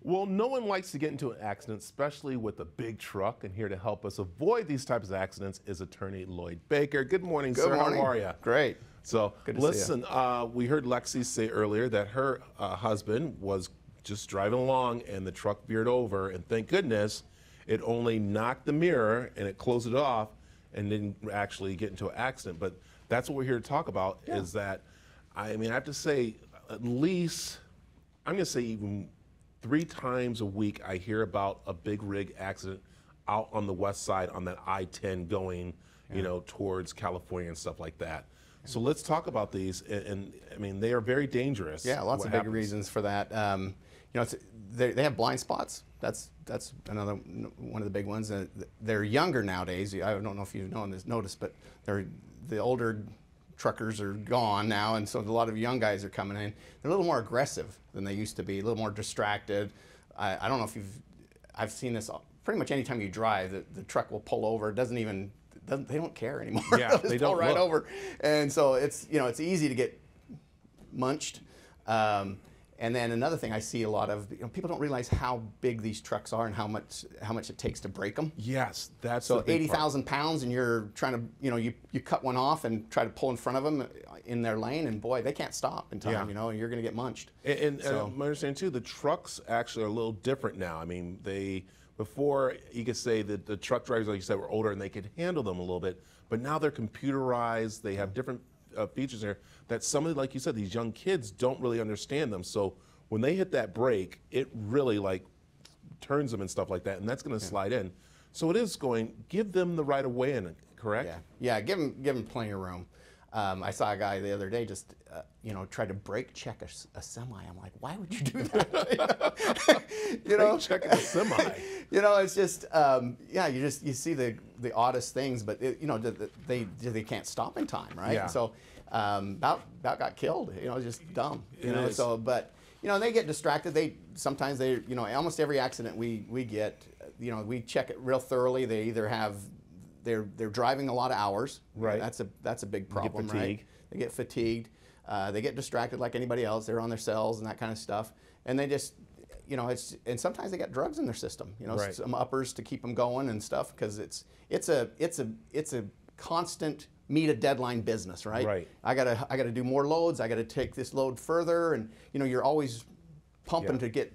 Well, no one likes to get into an accident, especially with a big truck. And here to help us avoid these types of accidents is attorney Lloyd Baker. Good morning, Good sir. morning. How are you? Great. So, Good to see listen, we heard Lexi say earlier that her husband was just driving along and the truck veered over, and thank goodness it only knocked the mirror and it closed it off and didn't actually get into an accident. But that's what we're here to talk about. Is that, I mean, I have to say, at least, I'm going to say even 3 times a week I hear about a big rig accident out on the west side on that I-10 going, you know, towards California and stuff like that. So let's talk about these, and I mean, they are very dangerous. Yeah, lots of big reasons for that. You know, they have blind spots. That's another one of the big ones. They're younger nowadays. I don't know if you've noticed, but the older truckers are gone now, and so a lot of young guys are coming in. They're a little more aggressive than they used to be, a little more distracted. I don't know if I've seen this pretty much anytime you drive, the truck will pull over. They don't care anymore. Yeah, they don't pull right over. And so it's easy to get munched. And then another thing I see a lot of, people don't realize how big these trucks are and how much it takes to break them. Yes, that's so 80,000 pounds, and you're trying to, you cut one off and try to pull in front of them in their lane, and boy, they can't stop in time. And you're going to get munched. And my understanding too, the trucks actually are a little different now. I mean, before you could say that the truck drivers, like you said, were older and they could handle them a little bit, but now they're computerized. They have different features there that some of, like you said, these young kids don't really understand them. So when they hit that brake, it really like turns them and stuff like that, and that's going to slide in. So it is give them the right of way in, correct? Yeah, give them plenty of room. I saw a guy the other day just, try to brake check a semi. I'm like, why would you do that? Brake checking a semi. It's just, you see the oddest things, but they can't stop in time, right? Yeah. So about got killed. Just dumb. So but they get distracted. Sometimes almost every accident we get, we check it real thoroughly. They either have they're driving a lot of hours. Right. That's a big problem. Right. They get fatigued. They get distracted like anybody else. They're on their cells and that kind of stuff. And they just, and sometimes they got drugs in their system. Some uppers to keep them going and stuff, because it's a constant meet a deadline business, right? Right. I gotta do more loads. I gotta take this load further, and you're always pumping to get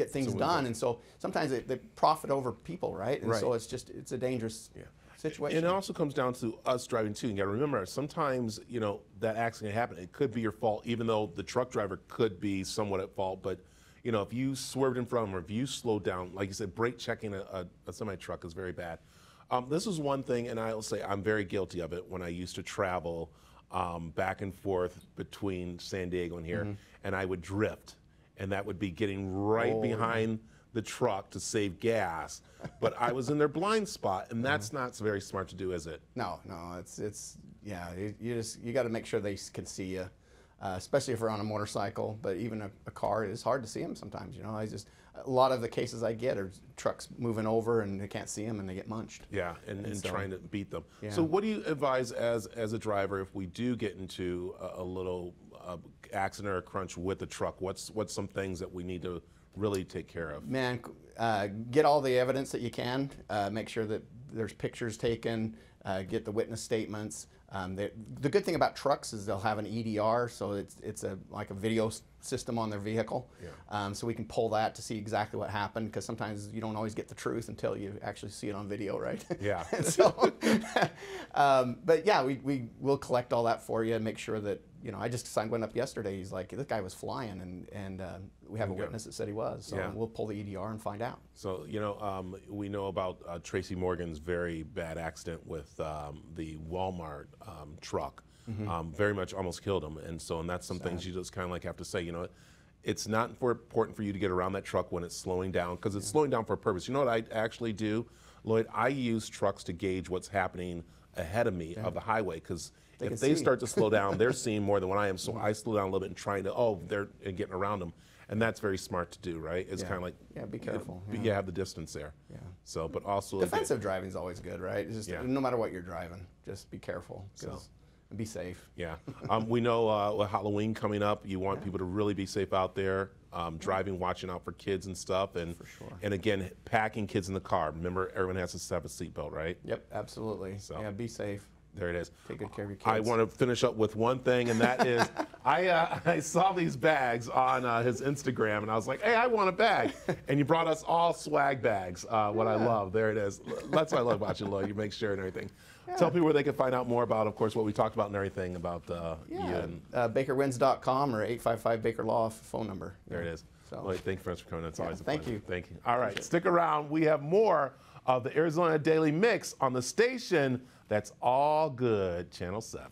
things done. And so sometimes they profit over people, right? And so it's a dangerous situation. And it also comes down to us driving too. You got to remember, sometimes that accident happened. It could be your fault, even though the truck driver could be somewhat at fault. But if you swerved in front of them, or if you slowed down, like you said, brake checking a semi truck is very bad. This is one thing, and I'll say I'm very guilty of it when I used to travel back and forth between San Diego and here, and I would drift, and that would be getting right behind the truck to save gas, but I was in their blind spot, and that's not very smart to do, is it? No, you got to make sure they can see you, especially if we're on a motorcycle. But even a car, it's hard to see them sometimes. A lot of the cases I get are trucks moving over and they can't see them and they get munched. Yeah, and so, trying to beat them. Yeah. So what do you advise as a driver if we do get into a little accident or a crunch with the truck? What's some things that we need to really take care of? Man, get all the evidence that you can. Make sure that there's pictures taken. Get the witness statements. The good thing about trucks is they'll have an EDR, so it's like a video system on their vehicle. Yeah. So we can pull that to see exactly what happened, because sometimes you don't always get the truth until you actually see it on video, right? Yeah. But yeah, we will collect all that for you and make sure that, I just signed one up yesterday. He's like, this guy was flying, and we have a witness that said he was. So we'll pull the EDR and find out. So, we know about Tracy Morgan's very bad accident with the Walmart truck. Very much almost killed him. And that's some things you just kind of like have to say, it's not important for you to get around that truck when it's slowing down, because it's slowing down for a purpose. You know what I actually do, Lloyd? I use trucks to gauge what's happening ahead of me of the highway, because if they start to slow down, they're seeing more than what I am. So I slow down a little bit and trying to, they're getting around them. And that's very smart to do, right? It's kind of like, be careful. You have the distance there. Yeah. So, but also defensive driving is always good, right? It's just no matter what you're driving, just be careful. Be safe. Yeah. We know with Halloween coming up, you want people to really be safe out there. driving, watching out for kids and stuff, and sure. and again, packing kids in the car. Remember, everyone has to have a seatbelt, right? Yep, absolutely. So. Yeah, be safe. There it is. Take good care of your kids. I want to finish up with one thing, and that is, I saw these bags on his Instagram, and I was like, hey, I want a bag. And you brought us all swag bags, what I love. There it is. That's what I love about you, Lloyd. You make sure and everything. Yeah. Tell people where they can find out more about, of course, what we talked about and everything about you. And BakerWins.com or 855-BAKER-LAW phone number. There it is. So. Lloyd, thank you very much for coming. It's always a pleasure. Thank you. Thank you. All right, stick around. We have more of the Arizona Daily Mix on the station that's all good, Channel 7.